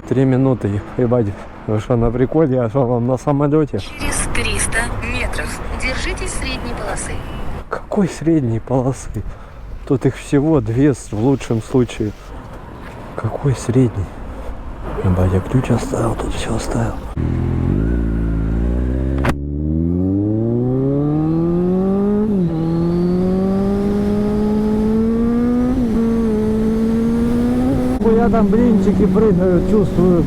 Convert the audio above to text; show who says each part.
Speaker 1: 3 минуты, ебать. Вы что, на приколе? Я что, вам на самолете?
Speaker 2: Через 300 метров держитесь средней полосы.
Speaker 1: Какой средней полосы? Тут их всего 2 в лучшем случае. Какой средний? Ебать, я ключ оставил, тут все оставил. Я там блинчики прыгаю, чувствую.